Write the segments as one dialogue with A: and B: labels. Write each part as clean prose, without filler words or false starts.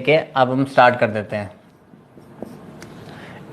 A: ठीक है, अब हम स्टार्ट कर देते हैं।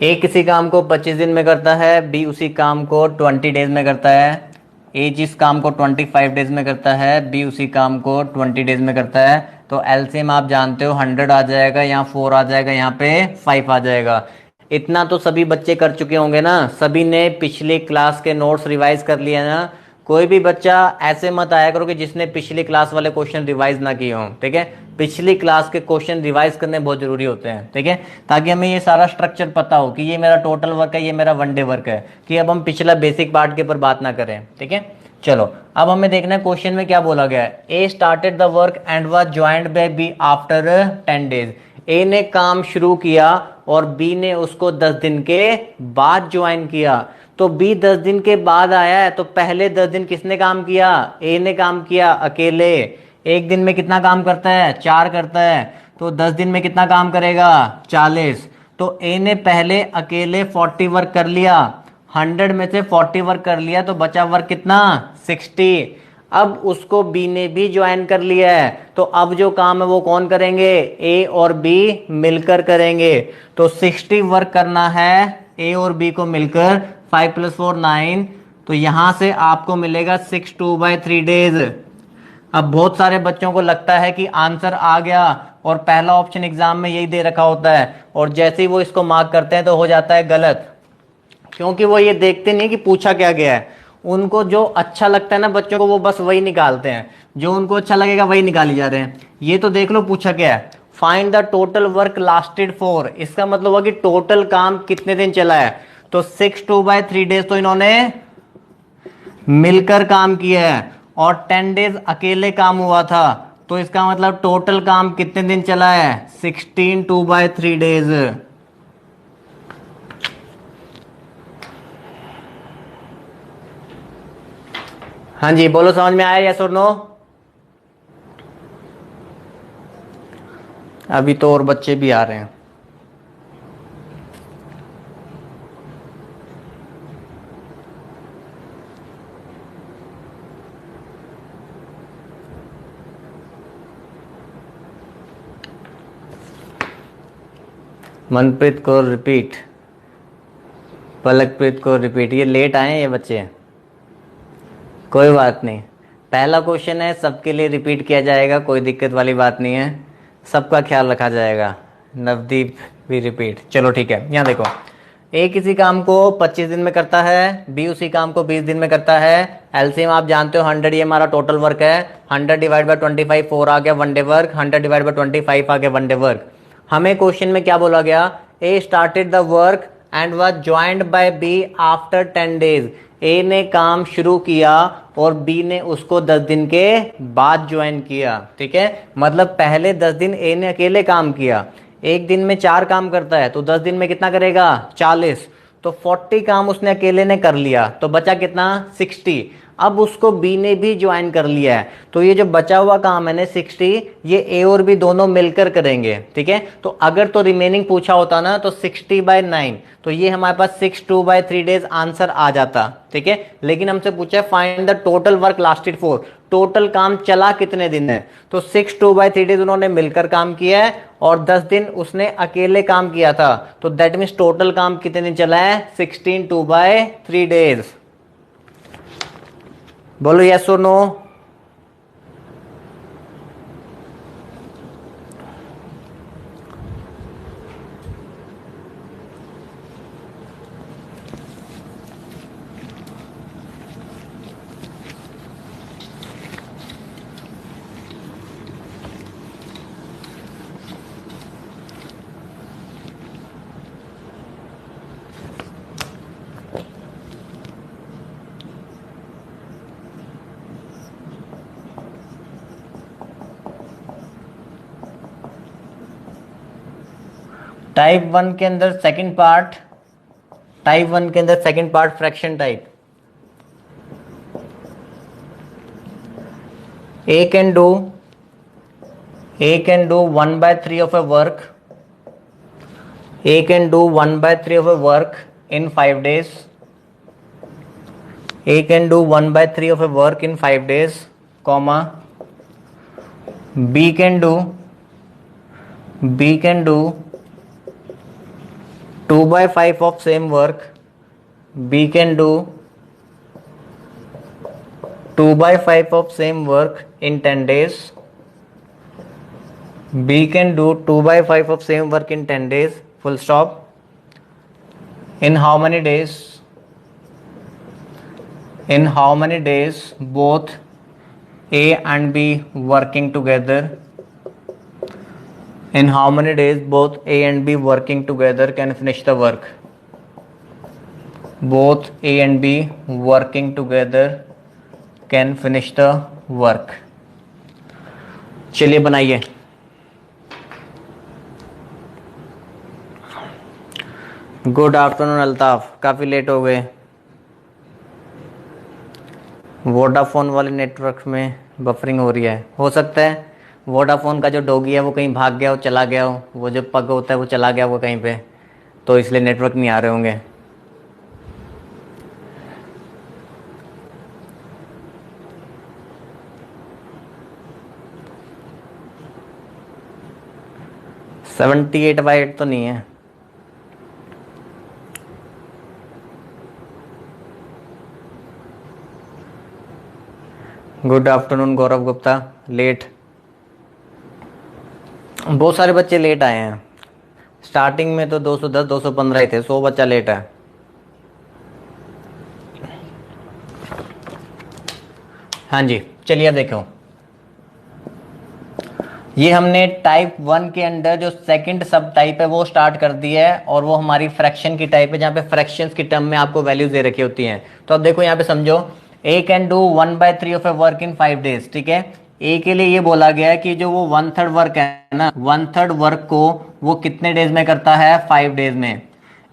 A: ए किसी काम को 25 दिन में करता है, बी उसी काम को 20 डेज में करता है, ए जिस काम को 25 डेज में करता है, बी उसी काम को 20 डेज में करता है। तो एलसीएम आप जानते हो 100 आ जाएगा, यहाँ 4 आ जाएगा, यहाँ पे 5 आ जाएगा। इतना तो सभी बच्चे कर चुके होंगे ना, सभी ने पिछली क्लास के नोट्स रिवाइज कर लिया ना। कोई भी बच्चा ऐसे मत आया करो कि जिसने पिछली क्लास वाले क्वेश्चन रिवाइज ना किए हों, ठीक है। पिछली क्लास के क्वेश्चन रिवाइज करने बहुत जरूरी होते हैं, ठीक है, ताकि हमें ये सारा स्ट्रक्चर पता हो कि ये मेरा टोटल वर्क है, ये मेरा वन डे वर्क है, कि अब हम पिछला बेसिक पार्ट के ऊपर बात ना करें, ठीक है। चलो अब हमें देखना है क्वेश्चन में क्या बोला गया है। A started the work and was joined by B after 10 days. A ने काम शुरू किया और बी ने उसको 10 दिन के बाद ज्वाइन किया। तो बी 10 दिन के बाद आया है, तो पहले 10 दिन किसने काम किया? ए ने काम किया अकेले। एक दिन में कितना काम करता है? 4 करता है। तो 10 दिन में कितना काम करेगा? 40। तो ए ने पहले अकेले 40 वर्क कर लिया, 100 में से 40 वर्क कर लिया, तो बचा वर्क कितना? 60। अब उसको बी ने भी ज्वाइन कर लिया है, तो अब जो काम है वो कौन करेंगे? ए और बी मिलकर करेंगे। तो 60 वर्क करना है ए और बी को मिलकर, 5 + 4 9। तो यहां से आपको मिलेगा 6/2/3 डेज। अब बहुत सारे बच्चों को लगता है कि आंसर आ गया और पहला ऑप्शन एग्जाम में यही दे रखा होता है, और जैसे ही वो इसको मार्क करते हैं तो हो जाता है गलत, क्योंकि वो ये देखते नहीं कि पूछा क्या गया है। उनको जो अच्छा लगता है ना बच्चों को, वो बस वही निकालते हैं, जो उनको अच्छा लगेगा वही निकाली जा रहे हैं। ये तो देख लो पूछा क्या है, find the total work lasted for. इसका मतलब हुआ कि टोटल काम कितने दिन चला है। तो 6/2/3 डेज तो इन्होंने मिलकर काम किया है, और 10 डेज अकेले काम हुआ था। तो इसका मतलब टोटल काम कितने दिन चला है? 16/2/3 डेज। हाँ जी बोलो, समझ में आया यस और नो? अभी तो और बच्चे भी आ रहे हैं। मनप्रीत को रिपीट, पलकप्रीत को रिपीट। ये लेट आए हैं ये बच्चे, कोई बात नहीं। पहला क्वेश्चन है, सबके लिए रिपीट किया जाएगा, कोई दिक्कत वाली बात नहीं है, सबका ख्याल रखा जाएगा। नवदीप भी रिपीट, चलो ठीक है। यहाँ देखो, ए किसी काम को 25 दिन में करता है, बी उसी काम को 20 दिन में करता है। एलसीएम आप जानते हो 100, ये हमारा टोटल वर्क है। 100 डिवाइड बाय 25, 4 आ गया one day work. 100 divide by 25 आ गया वन डे वर्क। हमें क्वेश्चन में क्या बोला गया? A started the work and was joined by B after 10 days. A ने काम शुरू किया और बी ने उसको 10 दिन के बाद ज्वाइन किया, ठीक है। मतलब पहले 10 दिन ए ने अकेले काम किया, एक दिन में 4 काम करता है, तो 10 दिन में कितना करेगा? 40। तो 40 काम उसने अकेले ने कर लिया, तो बचा कितना? 60। अब उसको बी ने भी ज्वाइन कर लिया है, तो ये जो बचा हुआ काम है ना 60, ये ए और बी दोनों मिलकर करेंगे, ठीक है। तो अगर तो रिमेनिंग पूछा होता ना तो 60/9, तो ये हमारे पास 6/2/3 डेज आंसर आ जाता, ठीक है। लेकिन हमसे पूछा है find the total work lasted for, total काम चला कितने दिन है। तो 6/2/3 डेज उन्होंने मिलकर काम किया है, और 10 दिन उसने अकेले काम किया था, तो दैट मीन्स टोटल काम कितने दिन चला है? 16/2/3 डेज। बोलो यस और नो? टाइप 1 के अंदर सेकंड पार्ट, टाइप 1 के अंदर second part fraction type. A can do 1/3 of a work. A can do 1/3 of a work in 5 days. A can do 1/3 of a work in 5 days, comma B can do B can do 2/5 of same work. B can do 2/5 of same work in 10 days. B can do 2/5 of same work in 10 days. Full stop. In how many days? In how many days both A and B working together? In how many days both A and B working together can finish the work? Both A and B working together can finish the work. चलिए बनाइए। Good afternoon Altaf, काफ़ी late हो गए। Vodafone वाले network में buffering हो रही है। हो सकता है वोडाफोन का जो डॉगी है वो कहीं भाग गया हो, चला गया हो, वो जो पग होता है वो चला गया वो कहीं पे, तो इसलिए नेटवर्क नहीं आ रहे होंगे। सेवेंटी 8/8 तो नहीं है। गुड आफ्टरनून गौरव गुप्ता। लेट, बहुत सारे बच्चे लेट आए हैं। स्टार्टिंग में तो 210 215 ही थे, 100 बच्चा लेट है। हाँ जी, चलिए देखो, ये हमने टाइप 1 के अंडर जो सेकंड सब टाइप है वो स्टार्ट कर दी है, और वो हमारी फ्रैक्शन की टाइप है जहाँ पे फ्रैक्शंस की टर्म में आपको वैल्यूज दे रखी होती हैं। तो अब देखो यहाँ पे समझो, A can do 1/3 of A work in 5 days. ठीक है, ए के लिए ये बोला गया है कि जो वो 1/3 वर्क है ना, 1/3 वर्क को वो कितने डेज में करता है? 5 डेज में।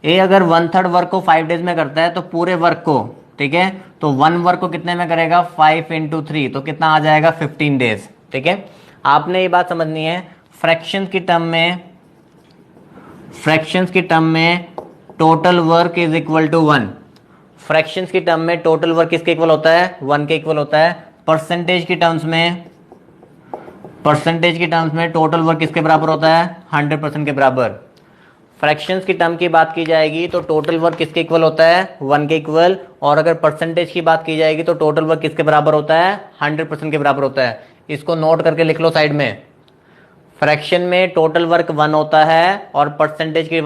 A: ए अगर 1/3 वर्क को 5 डेज में करता है तो पूरे वर्क को, ठीक है, तो 1 वर्क को कितने में करेगा? 5 × 3, तो कितना आ जाएगा? 15 डेज। ठीक है, आपने ये बात समझनी है, फ्रैक्शंस की टर्म में total work is equal to 1। Fractions की टर्म में टोटल वर्क किसके इक्वल होता है? 1 के इक्वल होता है। परसेंटेज की टर्म्स में टोटल वर्क किसके बराबर होता है? 100% के बराबर। फ्रैक्शंस की टर्म की बात की जाएगी तो टोटल वर्क किसके इक्वल होता है? 1 के इक्वल। और अगर परसेंटेज की बात की जाएगी तो टोटल वर्क किसके बराबर होता है? 100% के बराबर होता है। इसको नोट करके लिख लो साइड में। फ्रैक्शन में टोटल वर्क 1 होता है और परसेंटेज के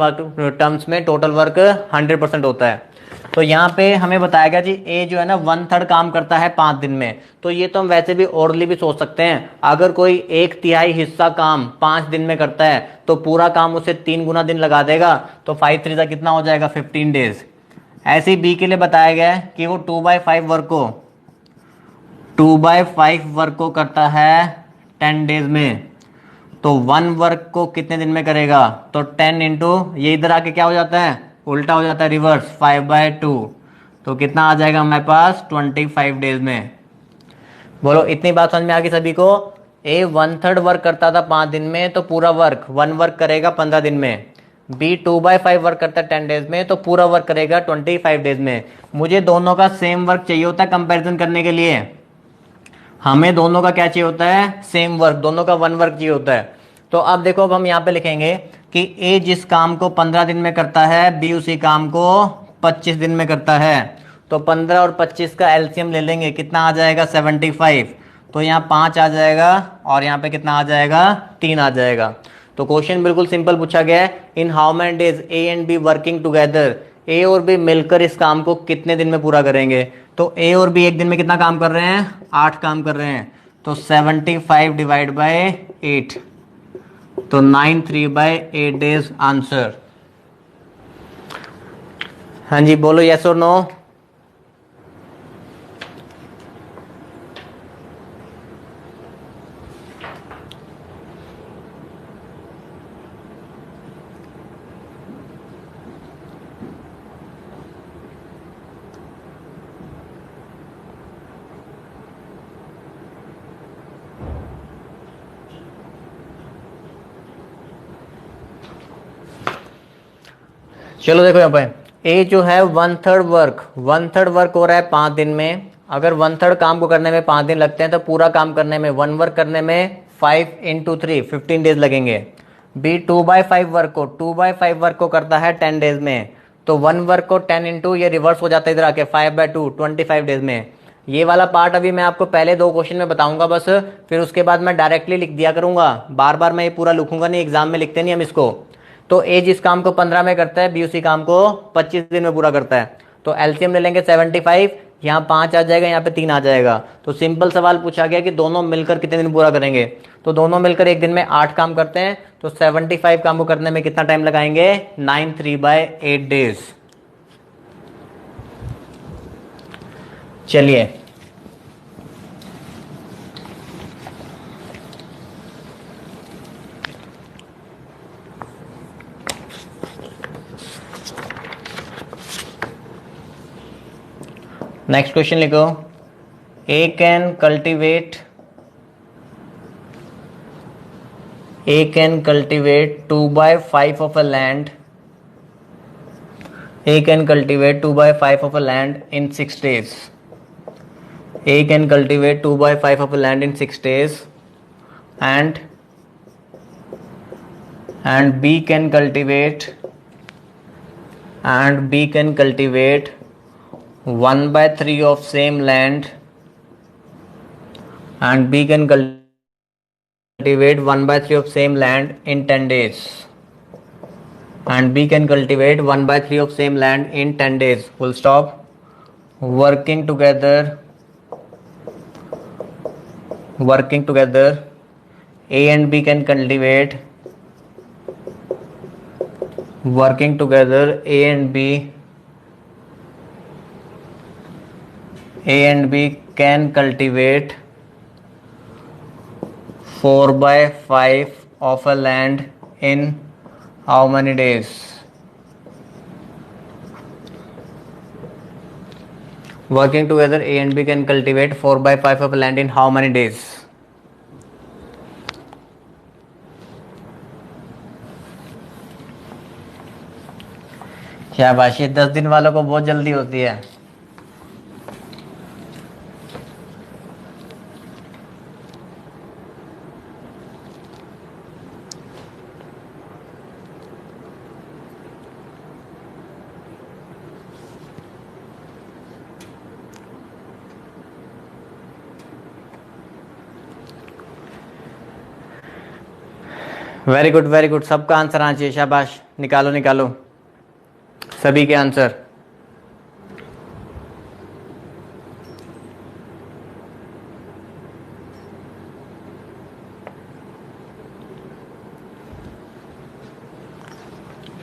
A: टर्म्स में टोटल वर्क 100% होता है। तो यहाँ पे हमें बताया गया जी ए जो है ना 1/3 काम करता है 5 दिन में। तो ये तो हम वैसे भी ओरली भी सोच सकते हैं, अगर कोई 1/3 हिस्सा काम 5 दिन में करता है तो पूरा काम उसे 3 गुना दिन लगा देगा, तो 5 3 कितना हो जाएगा? 15 डेज। ऐसे ही बी के लिए बताया गया है कि वो 2/5 वर्क को करता है 10 डेज में। तो 1 वर्क को कितने दिन में करेगा? तो 10 इंटू, ये इधर आके क्या हो जाता है? उल्टा हो जाता है, रिवर्स, 5/2। तो कितना आ जाएगा हमारे पास? 25 डेज में। बोलो, इतनी बात समझ में आ गई सभी को? ए 1/3 वर्क करता था 5 दिन में, तो पूरा वर्क 1 वर्क करेगा 15 दिन में। बी 2/5 वर्क करता है 10 डेज में, तो पूरा वर्क करेगा 25 डेज में। मुझे दोनों का सेम वर्क चाहिए होता है कंपैरिजन करने के लिए। हमें दोनों का क्या चाहिए होता है? सेम वर्क, दोनों का 1 वर्क चाहिए होता है। तो अब देखो, अब हम यहाँ पे लिखेंगे कि ए जिस काम को 15 दिन में करता है, बी उसी काम को 25 दिन में करता है। तो 15 और 25 का एलसीएम ले लेंगे, कितना आ जाएगा? 75। तो यहाँ 5 आ जाएगा और यहाँ पे कितना आ जाएगा? 3 आ जाएगा। तो क्वेश्चन बिल्कुल सिंपल पूछा गया है, in how many days A and B working together, A और बी मिलकर इस काम को कितने दिन में पूरा करेंगे? तो ए और बी एक दिन में कितना काम कर रहे हैं? 8 काम कर रहे हैं। तो 75 डिवाइड बाय 8, तो 93/8 डेज आंसर। हाँ जी, बोलो यस और नो। चलो देखो यहाँ पे ए जो है 1/3 वर्क हो रहा है 5 दिन में। अगर 1/3 काम को करने में 5 दिन लगते हैं तो पूरा काम करने में 1 वर्क करने में 5 × 3 15 डेज लगेंगे। बी 2/5 वर्क को 2/5 वर्क को करता है 10 डेज में, तो 1 वर्क को 10 इंटू ये रिवर्स हो जाता है इधर आके 5/2 25 डेज में। ये वाला पार्ट अभी मैं आपको पहले 2 क्वेश्चन में बताऊंगा बस, फिर उसके बाद मैं डायरेक्टली लिख दिया करूंगा, बार बार मैं ये पूरा लिखूंगा नहीं, एग्जाम में लिखते नहीं हम इसको। तो ए जिस काम को 15 में करता है, बी उसी काम को 25 दिन में पूरा करता है। तो एलसीएम ले लेंगे 75, यहाँ 5 आ जाएगा, यहाँ पे 3 आ जाएगा। तो सिंपल सवाल पूछा गया कि दोनों मिलकर कितने दिन पूरा करेंगे, तो दोनों मिलकर एक दिन में 8 काम करते हैं, तो 75 काम को करने में कितना टाइम लगाएंगे, 9 3/8 डेज। चलिए नेक्स्ट क्वेश्चन लिखो। ए can cultivate 2/5 of a land. A can cultivate 2/5 of a land in 6 days. A can cultivate 2/5 of a land in 6 days, and B can cultivate 1/3 of same land, and B can cultivate 1/3 of same land in 10 days, and B can cultivate 1/3 of same land in 10 days, full stop. Working together, A and B can cultivate, working together A and B can cultivate 4/5 of a land in how many days? Working together A and B can cultivate 4/5 of a land in how many days? शाबाश, ये 10 दिन वालों को बहुत जल्दी होती है। Very good very good, सबका आंसर आना चाहिए, शाबाश, निकालो निकालो सभी के आंसर।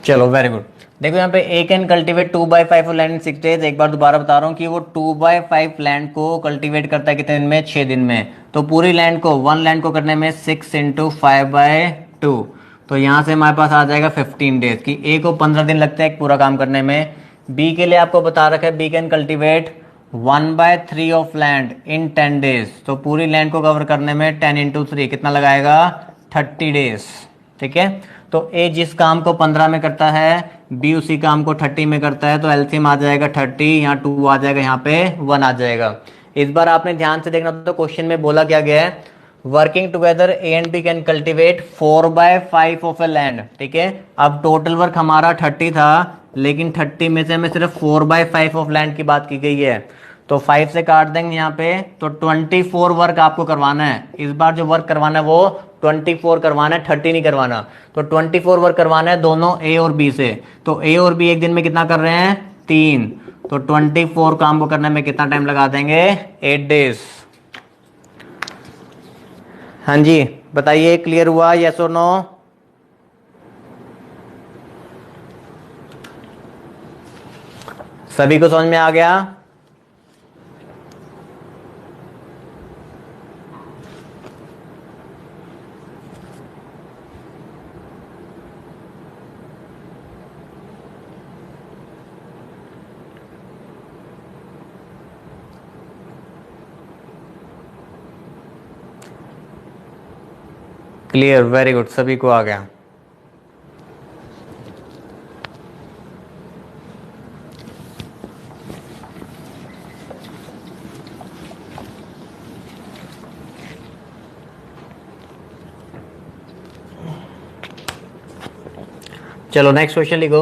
A: चलो वेरी गुड। देखो यहाँ पे A can cultivate 2/5 land in 6 days. एक बार दोबारा बता रहा हूँ कि वो 2/5 लैंड को कल्टीवेट करता है कितने दिन में, 6 दिन में। तो पूरी लैंड को, 1 लैंड को करने में 6 × 5/2, तो यहाँ से हमारे पास आ जाएगा 15 डेज की। ए को 15 दिन लगते हैं एक पूरा काम करने में। बी के लिए आपको बता रखा है B can cultivate 1/3 of land in 10 days, तो पूरी लैंड को कवर करने में 10 × 3 कितना लगाएगा, 30 डेज। ठीक है, तो ए जिस काम को 15 में करता है, बी उसी काम को 30 में करता है, तो एलसीएम आ जाएगा 30, यहाँ 2 आ जाएगा, यहाँ पे 1 आ जाएगा। इस बार आपने ध्यान से देखना, तो क्वेश्चन में बोला क्या गया है, working together A and B can cultivate 4/5 of a land. ठीक है, अब टोटल वर्क हमारा 30 था, लेकिन 30 में से हमें सिर्फ 4/5 ऑफ लैंड की बात की गई है, तो 5 से काट देंगे यहाँ पे, तो 24 वर्क आपको करवाना है। इस बार जो वर्क करवाना है वो 24 करवाना है, 30 नहीं करवाना। तो 24 वर्क करवाना है दोनों ए और बी से। तो ए और बी एक दिन में कितना कर रहे हैं, 3, तो 24 काम को करने में कितना टाइम लगा देंगे, 8 डेज। हाँ जी बताइए, क्लियर हुआ, यस और नो? सभी को समझ में आ गया? क्लियर, वेरी गुड, सभी को आ गया। चलो नेक्स्ट क्वेश्चन लिखो।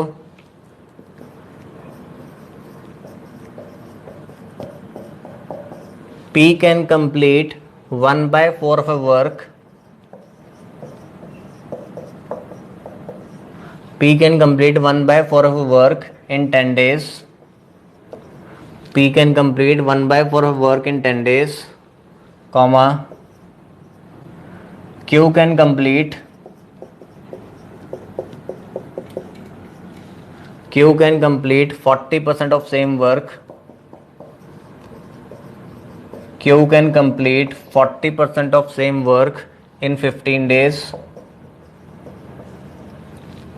A: P can complete 1/4 of a work. P can complete 1/4 of a work in 10 days. P can complete 1/4 of work in 10 days, comma. Q can complete 40% of same work. Q can complete 40% of same work in 15 days.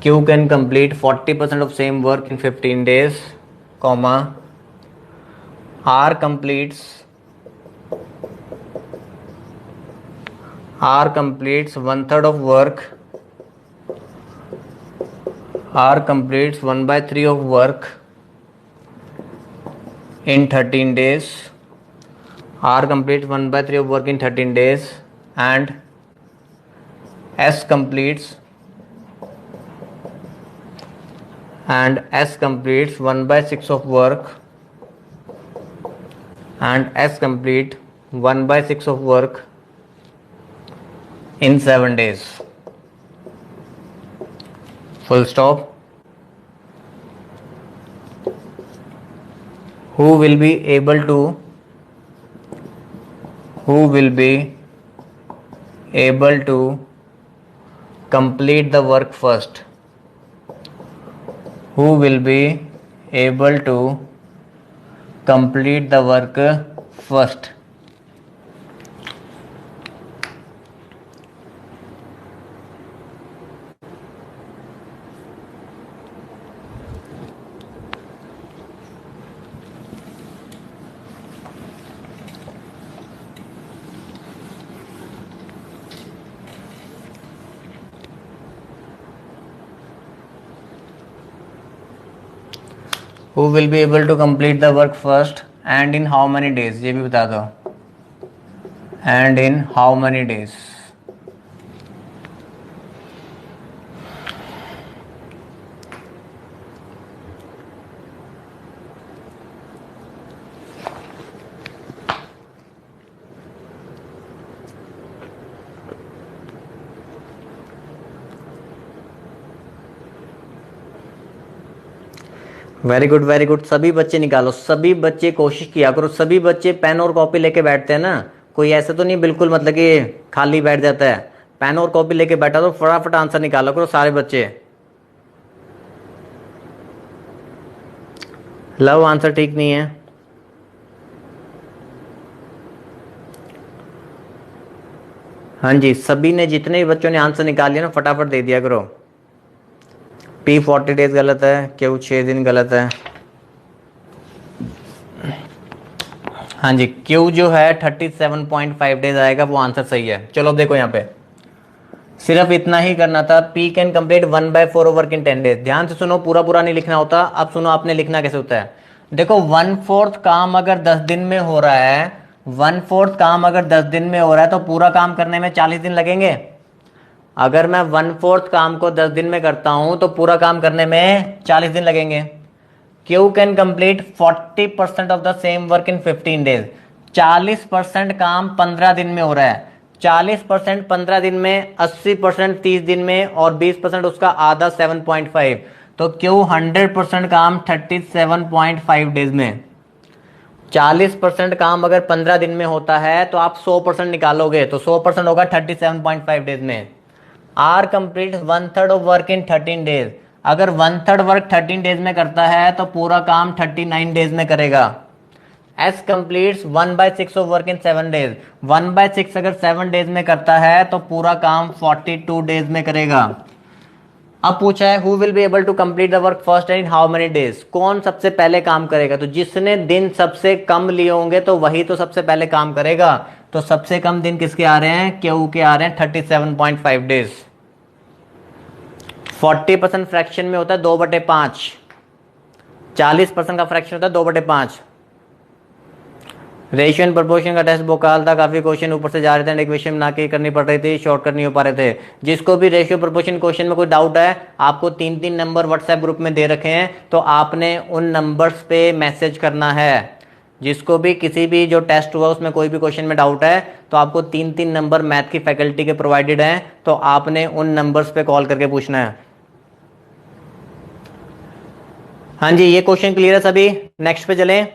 A: Q can complete 40% of same work in 15 days, comma. R completes 1/3 of work. R completes 1/3 of work in 13 days. R completes 1/3 of work in 13 days, and S completes 1/6 of work, and S complete 1/6 of work in 7 days. Full stop. Who will be able to complete the work first? Who will be able to complete the work first? Who will be able to complete the work first and in how many days? ये भी बता दो. And in how many days? Very good very good. सभी बच्चे निकालो, सभी बच्चे कोशिश किया करो, सभी बच्चे पेन और कॉपी लेके बैठते हैं ना, कोई ऐसे तो नहीं बिल्कुल मतलब कि खाली बैठ जाता है। पेन और कॉपी लेके बैठा तो फटाफट आंसर निकालो करो सारे बच्चे। लव आंसर ठीक नहीं है। हाँ जी, सभी ने जितने भी बच्चों ने आंसर निकाल लिया ना फटाफट दे दिया करो। P 40 डेज गलत है, Q 6 दिन गलत है। हाँ जी, Q जो है 37.5 डेज आएगा, वो आंसर सही है। चलो अब देखो यहाँ पे सिर्फ इतना ही करना था। P can complete 1/4 work in 10 days. ध्यान से सुनो, पूरा पूरा नहीं लिखना होता। अब सुनो आपने लिखना कैसे होता है। देखो 1/4 काम अगर 10 दिन में हो रहा है, 1/4 काम अगर 10 दिन में हो रहा है तो पूरा काम करने में 40 दिन लगेंगे। अगर मैं 1/4 काम को 10 दिन में करता हूं तो पूरा काम करने में 40 दिन लगेंगे। Q can complete 40% of the same work in 15 days. 40% काम 15 दिन में हो रहा है। 40% 15 दिन में, 80% 30 दिन में, और 20% उसका आधा 7.5। तो Q 100% काम 37.5 डेज में। 40% काम अगर 15 दिन में होता है तो आप 100% निकालोगे तो 100% होगा 37.5 डेज में। R complete 1/3 of work in 13 days. अगर 1/3 वर्क 13 डेज में करता है तो पूरा काम 39 डेज में करेगा। S completes 1/6 of work in 7 days. 1/6 अगर 7 डेज में करता है तो पूरा काम 42 डेज में करेगा। अब पूछा है who will be able to complete the work first and in how many days. कौन सबसे पहले काम करेगा? तो जिसने दिन सबसे कम लिए होंगे तो वही तो सबसे पहले काम करेगा। तो सबसे कम दिन किसके आ रहे हैं? Q के आ रहे हैं 37.5 डेज। 40% फ्रैक्शन में होता है 2/5। 40% का फ्रैक्शन होता है 2/5। रेशियो एंड प्रोपोर्शन का टेस्ट भोकाल था, काफी क्वेश्चन ऊपर से जा रहे थे, इक्वेशन ना की करनी पड़ रही थी, शॉर्टकट नहीं हो पा रहे थे। जिसको भी रेशियो प्रोपोर्शन क्वेश्चन में कोई डाउट है, आपको 3-3 नंबर व्हाट्सएप ग्रुप में दे रखे हैं, तो आपने उन नंबर्स पे मैसेज करना है। जिसको भी किसी भी जो टेस्ट हुआ उसमें कोई भी क्वेश्चन में डाउट है, तो आपको 3-3 नंबर मैथ की फैकल्टी के प्रोवाइडेड हैं, तो आपने उन नंबर्स पे कॉल करके पूछना है। हाँ जी, ये क्वेश्चन क्लियर है सभी? नेक्स्ट पे चलें।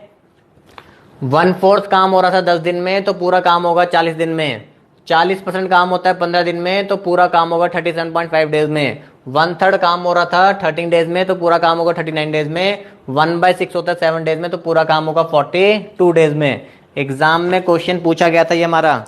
A: 1/4 काम हो रहा था 10 दिन में, तो पूरा काम होगा 40 दिन में। 40% काम होता है 15 दिन में, तो पूरा काम होगा 37.5 डेज में। 1/3 काम हो रहा था 13 डेज में, तो पूरा काम होगा 39 डेज में। 1/6 होता है 7 डेज में, तो पूरा काम होगा 42 डेज में। एग्जाम में क्वेश्चन पूछा गया था ये हमारा।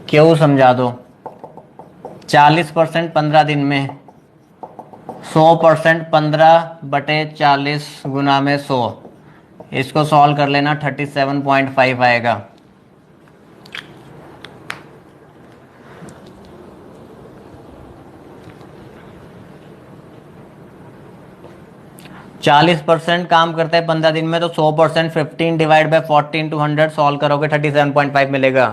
A: क्यों समझा दो। 40% 15 दिन में, 100% 15/40 गुना में 100। इसको सॉल्व कर लेना, 37.5 आएगा। चालीस परसेंट काम करते हैं 15 दिन में, तो 100% 15 डिवाइड बाय 14 टू 100 सॉल्व करोगे 37.5 मिलेगा।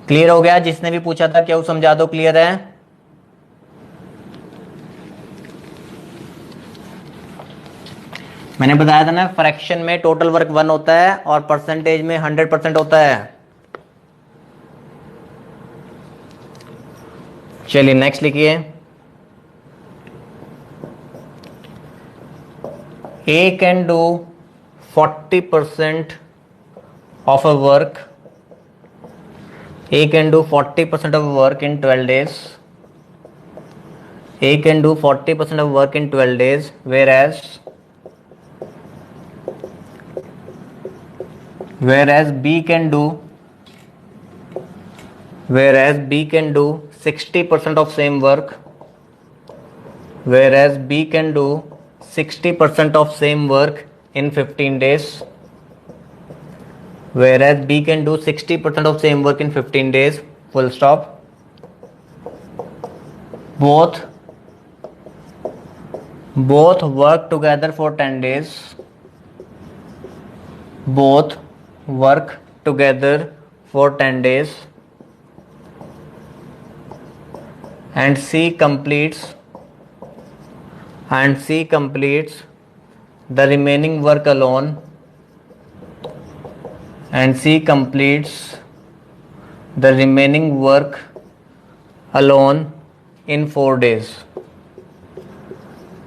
A: क्लियर हो गया? जिसने भी पूछा था क्यों समझा दो, क्लियर है? मैंने बताया था ना, फ्रैक्शन में टोटल वर्क 1 होता है और परसेंटेज में 100% होता है। चलिए नेक्स्ट लिखिए। A can do 40% of a work. A can do 40% of work in 12 days. A can do 40% of work in 12 days, whereas B can do 60% of same work. Whereas B can do 60% of same work in 15 days. Whereas B can do 60% of same work in 15 days. Full stop. Both work together for 10 days. Both work together for 10 days. And C completes the remaining work alone. And C completes the remaining work alone in 4 days.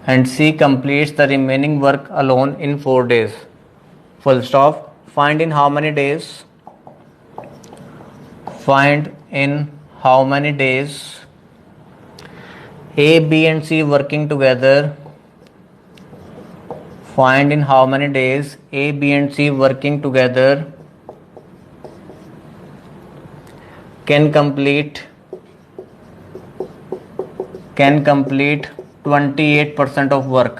A: And C completes the remaining work alone in 4 days. Full stop. Find in how many days? Find in how many days A, B and C working together. Find in how many days A, B and C working together can complete 28% of work.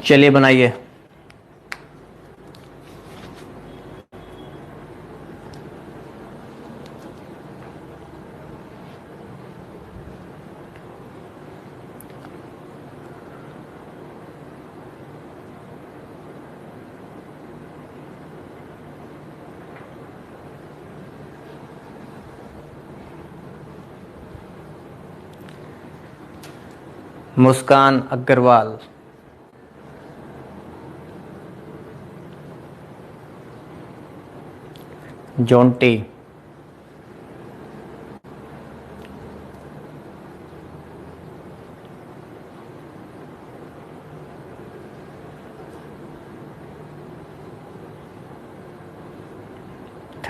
A: चलिए बनाइए। मुस्कान Agarwal, Jonty,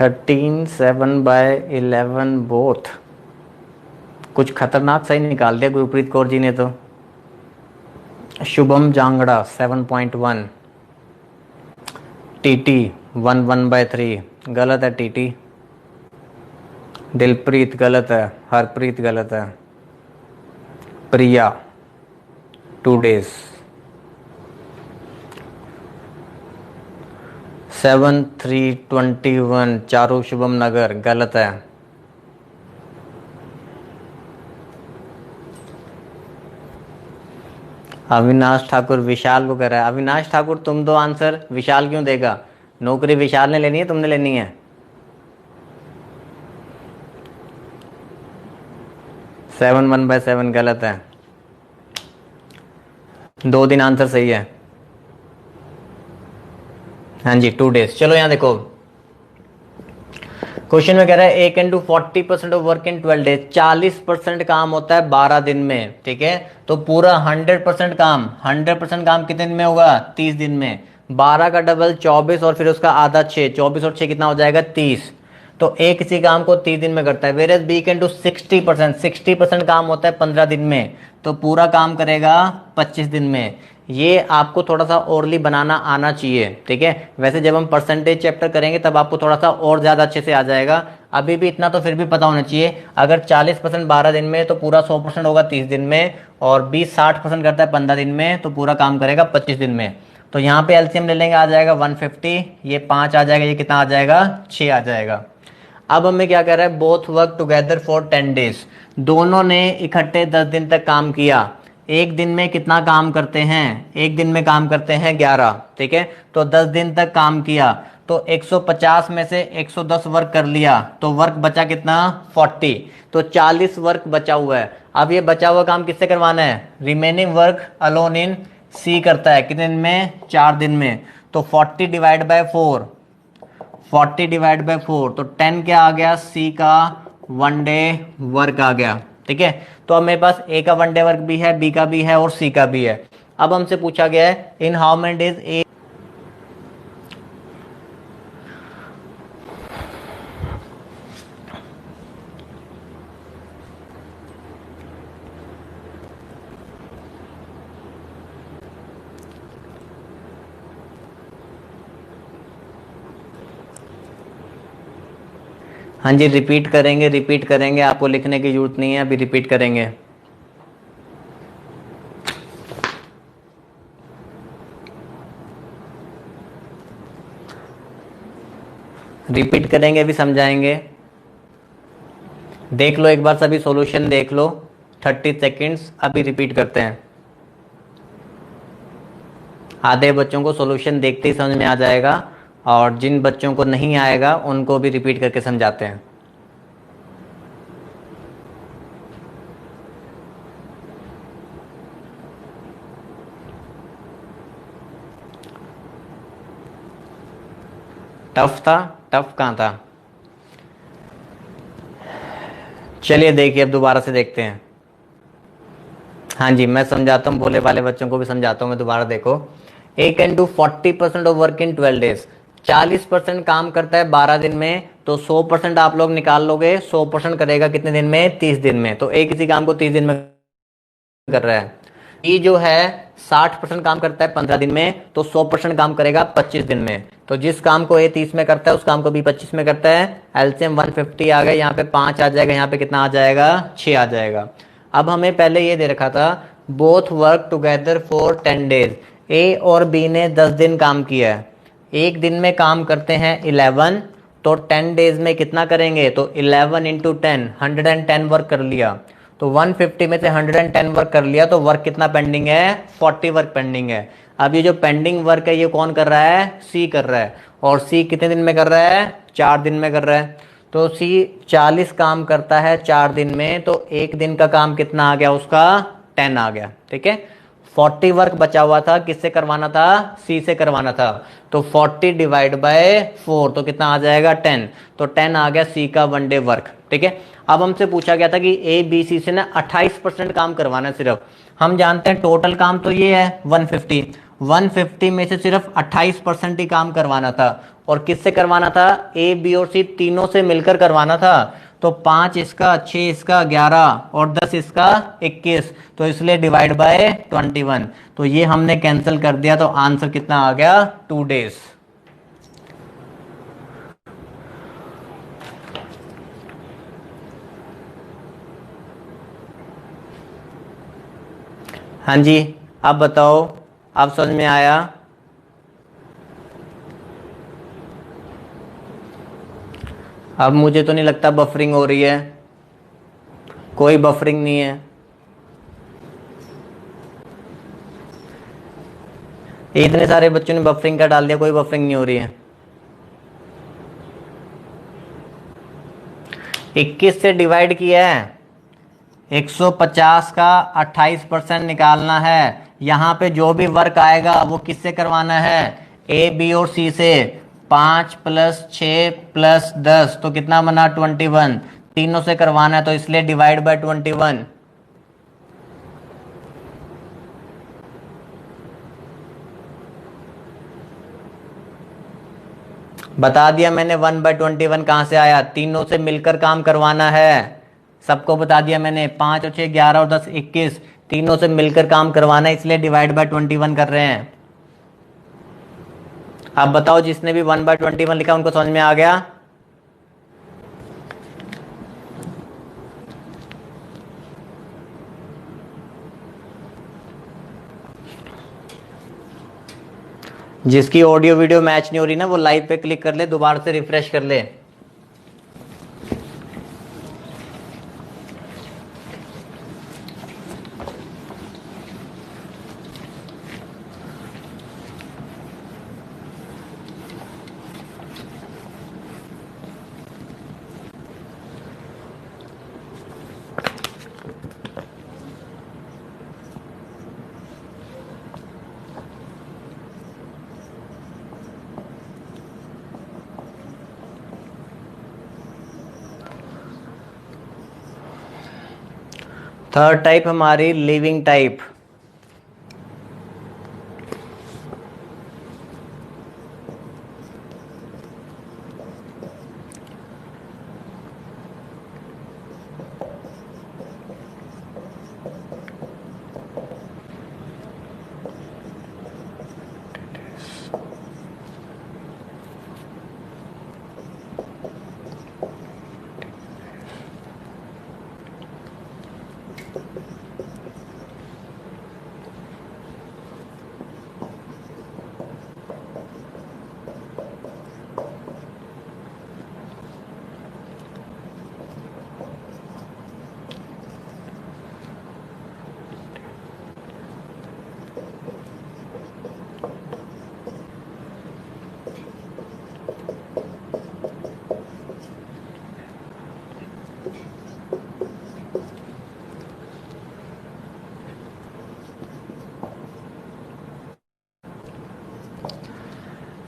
A: thirteen 7/11 both. कुछ खतरनाक सही निकाल दिया गुरप्रीत कौर जी ने तो। Shubham Jangra 7.1। TT 1/3 गलत है। टीटी। दिलप्रीत गलत है। हरप्रीत गलत है। प्रिया 2 days। 7321 चारू शुभम नगर, गलत है। अविनाश ठाकुर विशाल को कर रहा है। अविनाश ठाकुर तुम दो आंसर, विशाल क्यों देगा? नौकरी विशाल ने लेनी है, तुमने लेनी है। 7 1/7 गलत है। 2 दिन आंसर सही है। हाँ जी 2 days। चलो यहाँ देखो क्वेश्चन में कह रहा है A can do 40% of work in 12 days। 40% काम होता है 12 दिन में, ठीक है। तो पूरा 100% काम, 100% काम कितने दिन में होगा? 30 दिन में। 12 का डबल 24 और फिर उसका आधा 6, 24 और 6 कितना हो जाएगा? 30। तो ए किसी काम को 30 दिन में करता है। Whereas B can do 60%। 60% काम होता है 15 दिन में, तो पूरा काम करेगा 25 दिन में। ये आपको थोड़ा सा ओरली बनाना आना चाहिए, ठीक है। वैसे जब हम परसेंटेज चैप्टर करेंगे तब आपको थोड़ा सा और ज़्यादा अच्छे से आ जाएगा। अभी भी इतना तो फिर भी पता होना चाहिए। अगर 40% 12 दिन में तो पूरा 100% होगा 30 दिन में, और 20-60% करता है 15 दिन में तो पूरा काम करेगा 25 दिन में। तो यहाँ पे एलसीएम ले लेंगे, आ जाएगा 150, ये 5 आ जाएगा, ये कितना आ जाएगा? 6 आ जाएगा। अब हमें क्या कह रहा है? Both work together for 10 days। दोनों ने इकट्ठे 10 दिन तक काम किया। एक दिन में कितना काम करते हैं? एक दिन में काम करते हैं 11, ठीक है। तो 10 दिन तक काम किया, तो 150 में से 110 वर्क कर लिया, तो वर्क बचा कितना? 40। तो 40 वर्क बचा हुआ है। अब ये बचा हुआ काम किससे करवाना है? रिमेनिंग वर्क अलोन इन सी करता है। कितने दिन में? 4 दिन में। तो 40 डिवाइड बाय 4, 40 डिवाइड बाय 4, तो 10 क्या आ गया? सी का 1 डे वर्क आ गया, ठीक है। तो अब मेरे पास ए का 1 डे वर्क भी है, बी का भी है और सी का भी है। अब हमसे पूछा गया है इन हाउ मेनी डेज ए। हाँ जी रिपीट करेंगे, रिपीट करेंगे, आपको लिखने की जरूरत नहीं है, अभी रिपीट करेंगे। रिपीट करेंगे, अभी समझाएंगे। देख लो एक बार, सभी सॉल्यूशन देख लो, 30 सेकेंड्स, अभी रिपीट करते हैं। आधे बच्चों को सॉल्यूशन देखते ही समझ में आ जाएगा, और जिन बच्चों को नहीं आएगा उनको भी रिपीट करके समझाते हैं। टफ था? टफ कहाँ था? चलिए देखिए अब दोबारा से देखते हैं। हाँ जी मैं समझाता हूँ, भोले वाले बच्चों को भी समझाता हूँ मैं। दोबारा देखो, A can do 40% of work in 12 days। 40% काम करता है 12 दिन में, तो 100% आप लोग निकाल लोगे। 100% करेगा कितने दिन में? 30 दिन में। तो ए किसी काम को 30 दिन में कर रहा है। ई जो है 60% काम करता है 15 दिन में, तो 100% काम करेगा 25 दिन में। तो जिस काम को ए 30 में करता है उस काम को बी 25 में करता है। एलसीएम 150 आ गया, यहाँ पे 5 आ जाएगा, यहाँ पे कितना आ जाएगा? 6 आ जाएगा। अब हमें पहले ये दे रखा था both work together for 10 days। ए और बी ने 10 दिन काम किया है। एक दिन में काम करते हैं 11, तो 10 days में कितना करेंगे? तो 11 इंटू 10, 110 वर्क कर लिया। तो 150 में से 110 वर्क कर लिया, तो वर्क कितना पेंडिंग है? 40 वर्क पेंडिंग है। अब ये जो पेंडिंग वर्क है ये कौन कर रहा है? सी कर रहा है। और सी कितने दिन में कर रहा है? 4 दिन में कर रहा है। तो सी 40 काम करता है 4 दिन में, तो एक दिन का काम कितना आ गया उसका? 10 आ गया, ठीक है। 40 वर्क बचा हुआ था, किससे करवाना था? सी से करवाना था। तो 40 डिवाइड बाय 4, तो कितना आ जाएगा? 10। तो 10 आ गया सी का 1 डे वर्क, ठीक है। अब हमसे पूछा गया था कि ए बी सी से ना 28% काम करवाना है सिर्फ। हम जानते हैं टोटल काम तो ये है 150, 150 में से सिर्फ 28% ही काम करवाना था। और किससे करवाना था? ए बी और सी तीनों से मिलकर करवाना था। तो 5 इसका, 6 इसका, 11 और 10 इसका 21, तो इसलिए डिवाइड बाय 21। तो ये हमने कैंसिल कर दिया, तो आंसर कितना आ गया? 2 days। हाँ जी अब बताओ, अब समझ में आया? अब मुझे तो नहीं लगता बफरिंग हो रही है, कोई बफरिंग नहीं है। इतने सारे बच्चों ने बफरिंग का डाल दिया, कोई बफरिंग नहीं हो रही है। 21 से डिवाइड किया है, 150 का 28% निकालना है। यहाँ पे जो भी वर्क आएगा वो किससे करवाना है, ए बी और सी से। 5 + 6 + 10 तो कितना बना, 21। तीनों से करवाना है तो इसलिए डिवाइड बाय 21। बता दिया मैंने 1/21 कहाँ से आया, तीनों से मिलकर काम करवाना है। सबको बता दिया मैंने, 5 और 6 11 और 10 21, तीनों से मिलकर काम करवाना है, इसलिए डिवाइड बाय 21 कर रहे हैं। अब बताओ, जिसने भी 1/21 लिखा उनको समझ में आ गया? जिसकी ऑडियो वीडियो मैच नहीं हो रही ना, वो लाइव पे क्लिक कर ले, दोबारा से रिफ्रेश कर ले। थर्ड टाइप हमारी living type.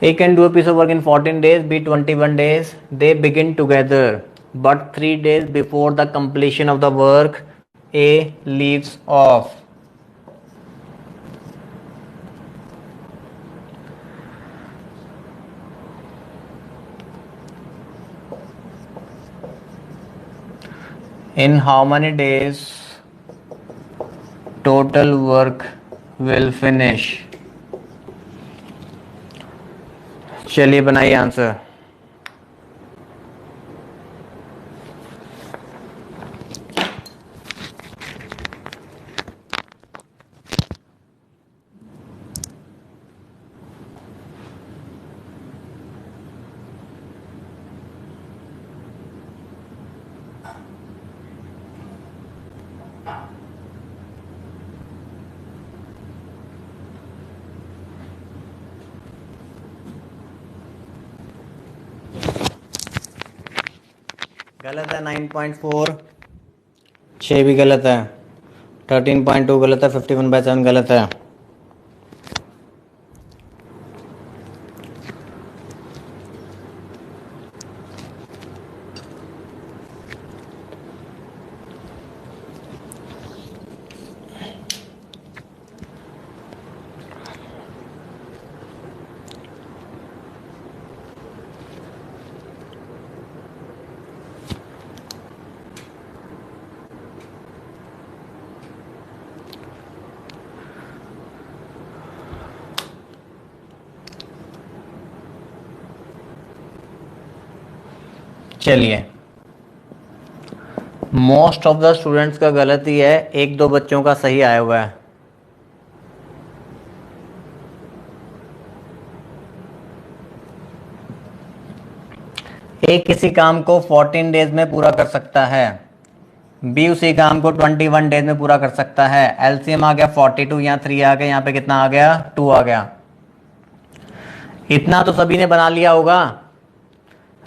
A: A can do a piece of work in 14 days, B 21 days. They begin together, but 3 days before the completion of the work, A leaves off. In how many days total work will finish? चलिए बनाइए answer. गलत है 9.4, 6 भी गलत है, 13.2 गलत है, 51/7 गलत है। चलिए, मोस्ट ऑफ द स्टूडेंट्स का गलत ही है, एक दो बच्चों का सही आया हुआ है। ए किसी काम को 14 डेज में पूरा कर सकता है, बी उसी काम को 21 डेज में पूरा कर सकता है। एलसीएम आ गया 42, यहाँ 3 आ गया, यहाँ पे कितना आ गया 2 आ गया। इतना तो सभी ने बना लिया होगा।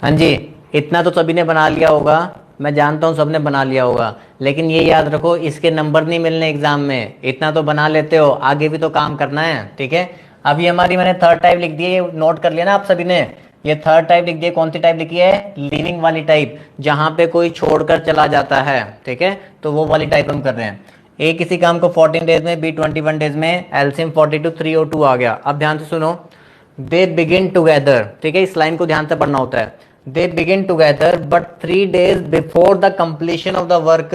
A: हाँ जी, इतना तो सभी ने बना लिया होगा, मैं जानता हूँ सबने बना लिया होगा, लेकिन ये याद रखो इसके नंबर नहीं मिलने एग्जाम में। इतना तो बना लेते हो, आगे भी तो काम करना है, ठीक है। अभी हमारी मैंने थर्ड टाइप लिख दी है, ये नोट कर लिया ना आप सभी ने। ये थर्ड टाइप लिख दी है, कौन सी टाइप लिखी है, लीविंग वाली टाइप, जहां पे कोई छोड़कर चला जाता है, ठीक है। तो वो वाली टाइप हम कर रहे हैं। ए किसी काम को 14 डेज में, बी 21 डेज में, एलसीएम 42, 3 और 2 आ गया। अब ध्यान से सुनो, दे बिगिन टुगेदर, ठीक है, इस लाइन को ध्यान से पढ़ना होता है। They begin together but 3 days before the completion of the work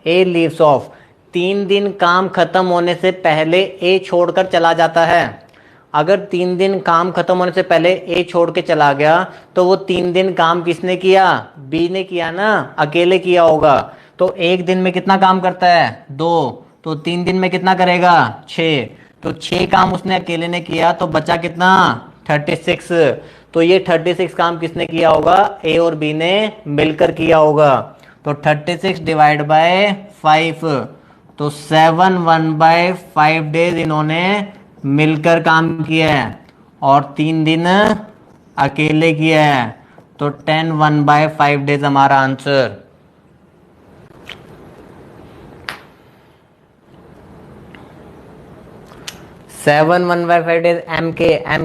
A: A leaves of. 3 दिन काम खत्म होने से पहले ए छोड़कर चला जाता है। अगर 3 दिन काम खत्म होने से पहले ए छोड़ के चला गया तो वो 3 दिन काम किसने किया, बी ने किया ना, अकेले किया होगा। तो एक दिन में कितना काम करता है, 2, तो 3 दिन में कितना करेगा, 6, तो 6 काम उसने अकेले ने किया, तो बचा कितना, 36। तो ये 36 काम किसने किया होगा, ए और बी ने मिलकर किया होगा। तो 36 डिवाइड बाय 5, तो 7 1/5 डेज इन्होंने मिलकर काम किया है, और 3 दिन अकेले किया है। तो 10 1/5 डेज हमारा आंसर। Seven 1/5 days. एम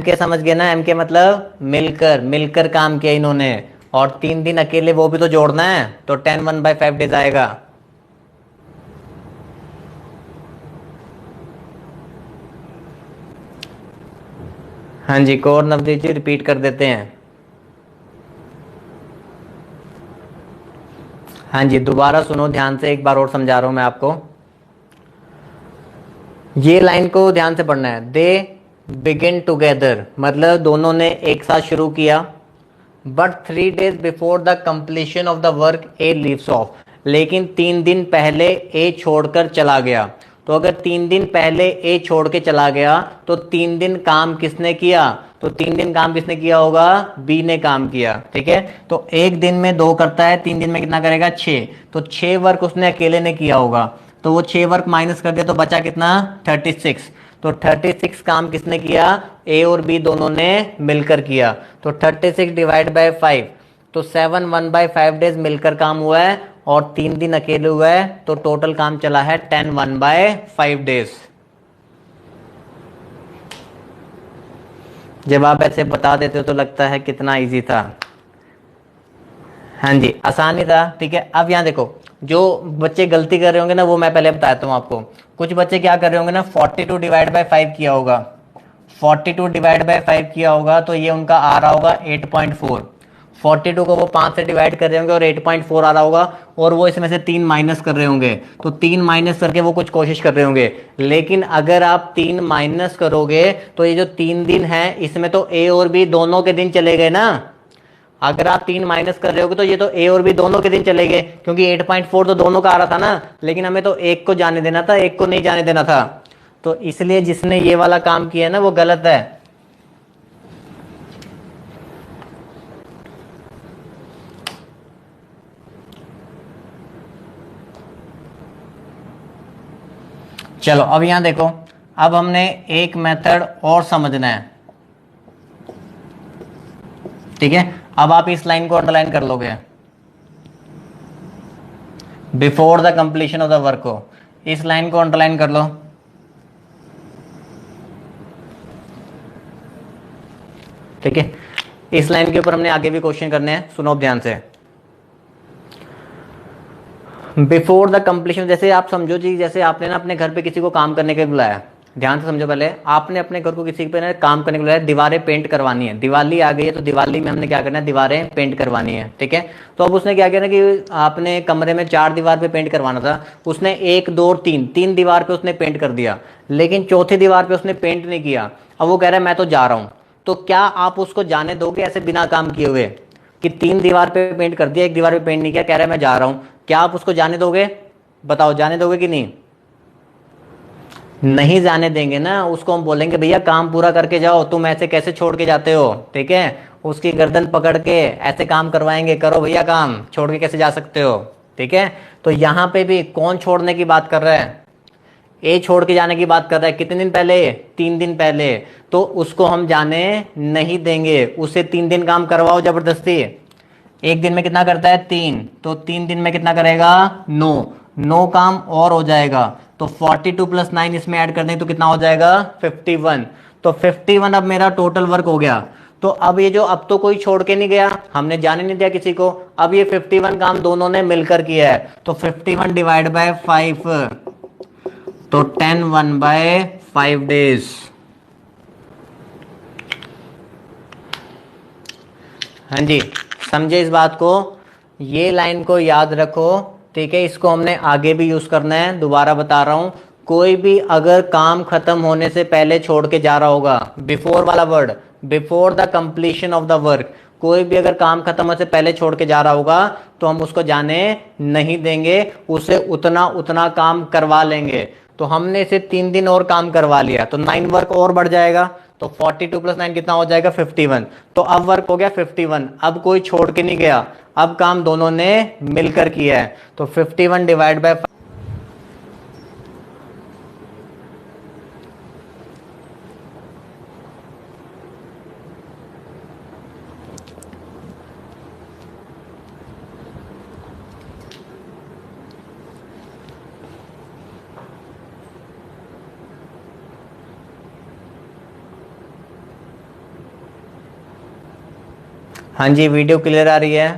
A: के समझ गए ना, एम के मतलब मिलकर, मिलकर काम किया इन्होंने, और 3 दिन अकेले, वो भी तो जोड़ना है, तो 10 1/5 डेज आएगा। हाँ जी, कौर नवदीप जी रिपीट कर देते हैं। हाँ जी, दोबारा सुनो ध्यान से, एक बार और समझा रहा हूं मैं आपको। ये लाइन को ध्यान से पढ़ना है। दे बिगिन टुगेदर मतलब दोनों ने एक साथ शुरू किया, but 3 days before the completion of the work A leaves of, लेकिन 3 दिन पहले ए छोड़कर चला गया। तो अगर 3 दिन पहले ए छोड़ के चला गया तो 3 दिन काम किसने किया, तो 3 दिन काम किसने किया होगा, बी ने काम किया, ठीक है। तो एक दिन में 2 करता है, 3 दिन में कितना करेगा, 6, तो 6 वर्क उसने अकेले ने किया होगा। तो वो 6 वर्क माइनस कर दिया तो बचा कितना, 36। तो 36 काम किसने किया, ए और बी दोनों ने मिलकर किया। तो 36 डिवाइड बाय 5, तो 7 1/5 डेज मिलकर काम हुआ है, और 3 दिन अकेले हुआ है, तो टोटल काम चला है 10 1/5 डेज। जब आप ऐसे बता देते हो तो लगता है कितना इजी था। हाँ जी, आसानी था, ठीक है। अब यहाँ देखो, जो बच्चे गलती कर रहे होंगे ना, वो मैं पहले बताता हूँ आपको। कुछ बच्चे क्या कर रहे होंगे ना, 42 डिवाइड बाय 5 किया होगा, 42 डिवाइड बाय 5 किया होगा, तो ये उनका आ रहा होगा 8.4। 42 को वो 5 से डिवाइड कर रहे होंगे और 8.4 आ रहा होगा, और वो इसमें से 3 माइनस कर रहे होंगे, तो 3 माइनस करके वो कुछ कोशिश कर रहे होंगे। लेकिन अगर आप 3 माइनस करोगे तो ये जो 3 दिन है इसमें तो ए और बी दोनों के दिन चले गए ना। अगर आप 3 माइनस कर रहे होगे तो ये तो ए और बी दोनों के दिन चले गए, क्योंकि 8.4 तो दोनों का आ रहा था ना, लेकिन हमें तो एक को जाने देना था, एक को नहीं जाने देना था। तो इसलिए जिसने ये वाला काम किया ना वो गलत है। चलो अब यहां देखो, अब हमने एक मेथड और समझना है, ठीक है। अब आप इस लाइन को अंडरलाइन कर लोगे, before the completion of the work को, इस लाइन को अंडरलाइन कर लो। ठीक है, इस लाइन के ऊपर हमने आगे भी क्वेश्चन करने हैं, सुनो ध्यान से। बिफोर द कंप्लीशन, जैसे आप समझो जी, जैसे आपने ना अपने घर पे किसी को काम करने के लिए बुलाया, ध्यान से समझो। पहले आपने अपने घर को किसी पे ना काम करने के लिए बुलाया, दीवारें पेंट करवानी है, दिवाली आ गई है, तो दिवाली में हमने क्या करना है, दीवारें पेंट करवानी है, ठीक है। तो अब उसने क्या किया ना कि आपने कमरे में 4 दीवार पे पेंट करवाना था, उसने 1 2 और 3 दीवार पे उसने पेंट कर दिया, लेकिन चौथी दीवार पे उसने पेंट नहीं किया। अब वो कह रहा है मैं तो जा रहा हूं, तो क्या आप उसको जाने दोगे ऐसे बिना काम किए हुए, कि 3 दीवार पे पेंट कर दिया, 1 दीवार पे पेंट नहीं किया, कह रहा है मैं जा रहा हूं, क्या आप उसको जाने दोगे, बताओ जाने दोगे कि नहीं? नहीं जाने देंगे ना, उसको हम बोलेंगे भैया काम पूरा करके जाओ, तुम ऐसे कैसे छोड़ के जाते हो, ठीक है। उसकी गर्दन पकड़ के ऐसे काम करवाएंगे, करो भैया काम, छोड़ के कैसे जा सकते हो। ठीक है, तो यहाँ पे भी कौन छोड़ने की बात कर रहा है, ए छोड़ के जाने की बात कर रहा है। कितने दिन पहले, 3 दिन पहले। तो उसको हम जाने नहीं देंगे, उसे 3 दिन काम करवाओ जबरदस्ती। एक दिन में कितना करता है, 3, तो 3 दिन में कितना करेगा, 9, 9 काम और हो जाएगा। तो 42 + 9 इसमें ऐड कर दें तो कितना हो जाएगा, 51। तो 51 अब मेरा टोटल वर्क हो गया। तो अब ये जो, अब तो कोई छोड़ के नहीं गया, हमने जाने नहीं दिया किसी को, अब ये 51 काम दोनों ने मिलकर किया है। तो 51 डिवाइड बाय 5, तो 10 1/5 डेज। हाँ जी, समझे इस बात को, ये लाइन को याद रखो। ठीक है, इसको हमने आगे भी यूज करना है। दोबारा बता रहा हूं, कोई भी अगर काम खत्म होने से पहले छोड़ के जा रहा होगा, बिफोर वाला word, before the completion of the work, कोई भी अगर काम खत्म होने से पहले छोड़ के जा रहा होगा तो हम उसको जाने नहीं देंगे, उसे उतना उतना काम करवा लेंगे। तो हमने इसे 3 दिन और काम करवा लिया तो 9 वर्क और बढ़ जाएगा। तो 42 + 9 कितना हो जाएगा, 51। तो अब वर्क हो गया 51, अब कोई छोड़ के नहीं गया, अब काम दोनों ने मिलकर किया है। तो 51 डिवाइड बाय, हाँ जी वीडियो क्लियर आ रही है।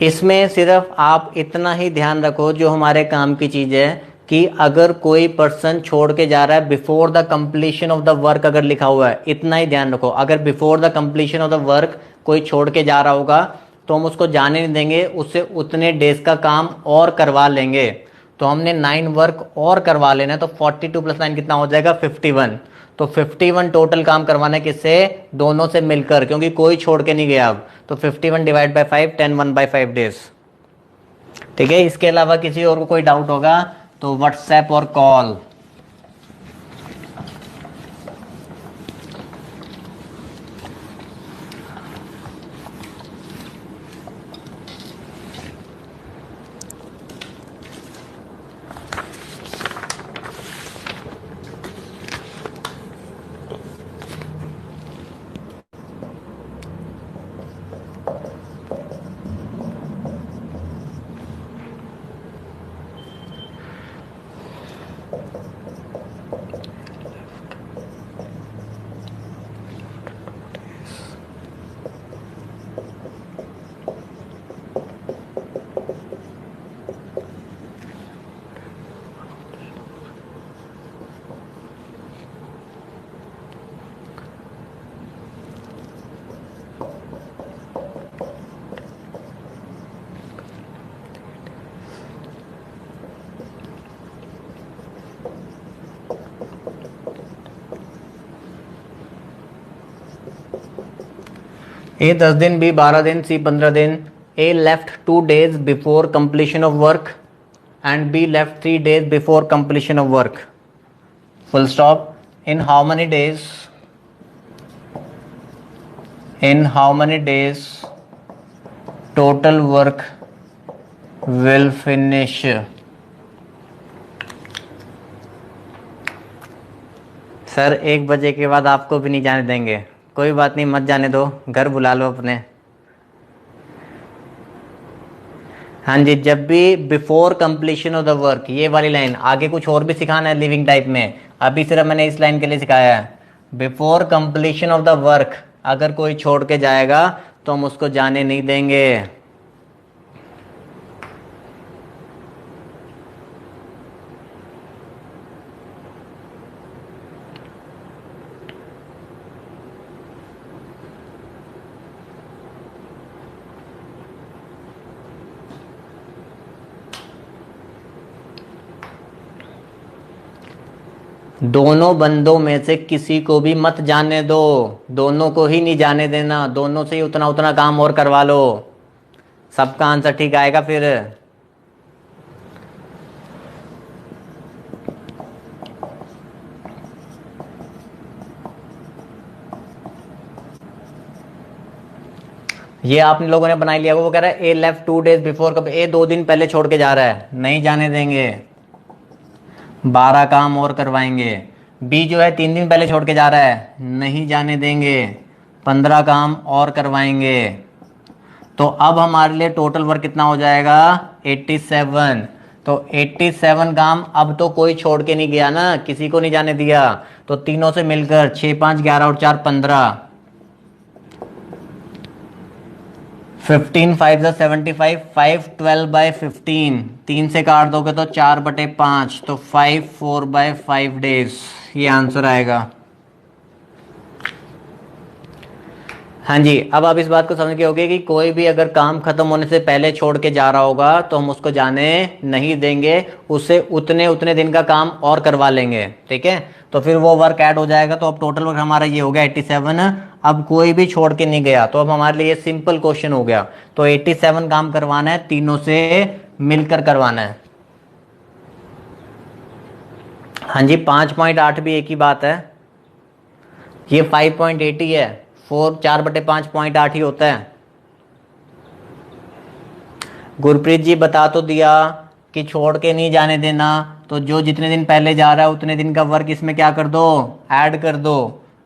A: इसमें सिर्फ आप इतना ही ध्यान रखो, जो हमारे काम की चीज है, कि अगर कोई पर्सन छोड़ के जा रहा है before the completion of the work, अगर लिखा हुआ है, इतना ही ध्यान रखो। अगर before the completion of the work कोई छोड़ के जा रहा होगा तो हम उसको जाने नहीं देंगे, उससे उतने डेज का काम और करवा लेंगे। तो हमने 9 वर्क और करवा लेना है। तो 42 + 9 कितना हो जाएगा, 51। तो 51 टोटल काम करवाना है, किससे, दोनों से मिलकर, क्योंकि कोई छोड़ के नहीं गया अब। तो 51 डिवाइड बाय 5, 10 1/5 डेज। ठीक है, इसके अलावा किसी और को कोई डाउट होगा तो व्हाट्सएप और कॉल। ए 10 दिन, बी 12 दिन, सी 15 दिन। A left 2 days before completion of work and B left 3 days before completion of work. Full stop. In how many days, in how many days total work will finish। Sir 1 बजे के बाद आपको भी नहीं जाने देंगे। कोई बात नहीं, मत जाने दो, घर बुला लो अपने। हाँ जी, जब भी before completion of the work, ये वाली लाइन, आगे कुछ और भी सिखाना है लिविंग टाइप में, अभी सिर्फ मैंने इस लाइन के लिए सिखाया है। Before completion of the work अगर कोई छोड़ के जाएगा तो हम उसको जाने नहीं देंगे। दोनों बंदों में से किसी को भी मत जाने दो, दोनों को ही नहीं जाने देना, दोनों से ही उतना उतना काम और करवा लो, सबका आंसर ठीक आएगा फिर। ये आप लोगों ने बना लिया होगा। वो कह रहा है ए लेफ्ट 2 days बिफोर, कब ए 2 दिन पहले छोड़ के जा रहा है, नहीं जाने देंगे, 12 काम और करवाएंगे। बी जो है 3 दिन पहले छोड़ के जा रहा है, नहीं जाने देंगे, 15 काम और करवाएंगे। तो अब हमारे लिए टोटल वर्क कितना हो जाएगा, 87। तो 87 काम अब तो कोई छोड़ के नहीं गया ना, किसी को नहीं जाने दिया। तो तीनों से मिलकर 6 5 11 और 4 15, 15 5 75, 5 12/15, 3 से काट दोगे तो 4/5, तो 5 4/5 days, ये आंसर आएगा। हाँ जी, अब आप इस बात को समझ गए होगे कि कोई भी अगर काम खत्म होने से पहले छोड़ के जा रहा होगा तो हम उसको जाने नहीं देंगे, उससे उतने उतने दिन का काम और करवा लेंगे, ठीक है। तो फिर वो वर्क ऐड हो जाएगा। तो अब टोटल वर्क हमारा ये हो गया 87। अब कोई भी छोड़ के नहीं गया, तो अब हमारे लिए सिंपल क्वेश्चन हो गया। तो 87 काम करवाना है, तीनों से मिलकर करवाना है। हाँ जी, 5.8 भी एक ही बात है, ये 5.8 ही है, 4/5.8 ही होता है। गुरप्रीत जी बता तो दिया कि छोड़ के नहीं जाने देना, तो जो जितने दिन पहले जा रहा है उतने दिन का वर्क इसमें क्या कर दो, ऐड कर दो।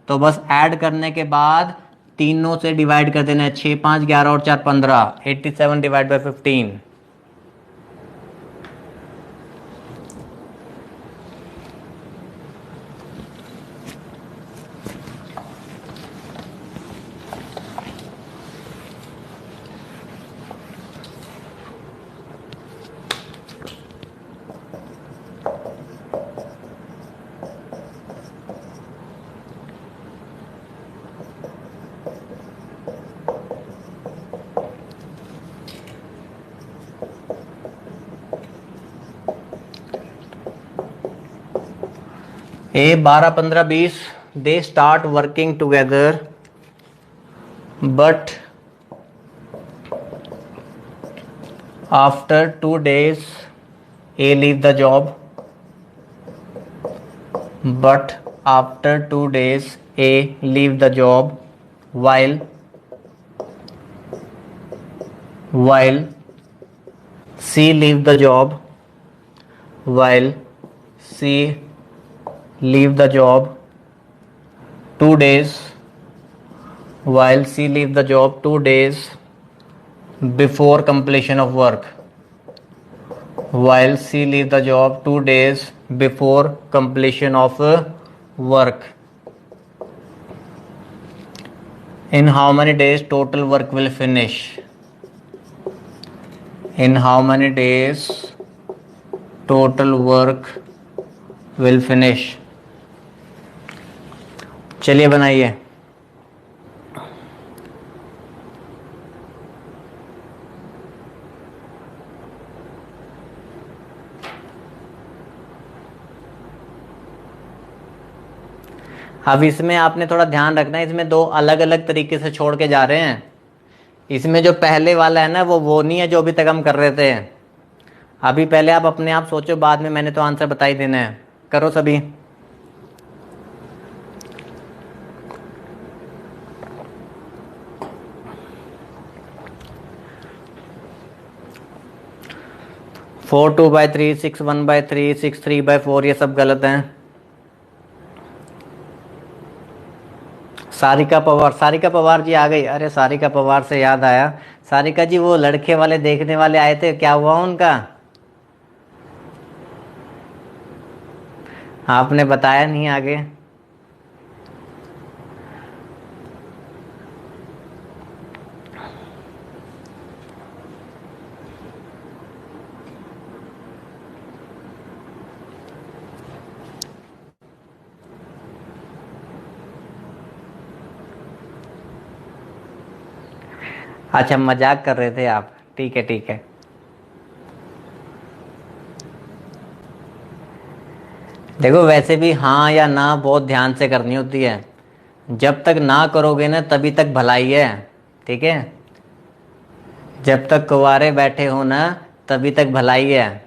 A: तो बस ऐड करने के बाद तीनों से डिवाइड कर देना है, 6 5 11 और 4 15, 87 divide by 15। A 12 15 20, they start working together but after 2 days A leave the job, but after 2 days A leave the job while C leave the job, while C leave the job 2 days, while C leave the job 2 days before completion of work, while C leave the job 2 days before completion of work. In how many days total work will finish? In how many days total work will finish? चलिए बनाइए। अब इसमें आपने थोड़ा ध्यान रखना है, इसमें दो अलग अलग तरीके से छोड़ के जा रहे हैं। इसमें जो पहले वाला है ना, वो नहीं है जो अभी तक हम कर रहे थे। अभी पहले आप अपने आप सोचो, बाद में मैंने तो आंसर बता ही देना है। करो सभी। फोर 2/3, 6 1/3, 6 3/4, ये सब गलत हैं। सारिका पवार जी आ गई। अरे सारिका पवार से याद आया, सारिका जी वो लड़के वाले देखने वाले आए थे, क्या हुआ उनका? आपने बताया नहीं आगे। अच्छा, मजाक कर रहे थे आप, ठीक है ठीक है। देखो वैसे भी हाँ या ना बहुत ध्यान से करनी होती है। जब तक ना करोगे ना तभी तक भलाई है, ठीक है। जब तक कुंवारे बैठे हो ना तभी तक भलाई है।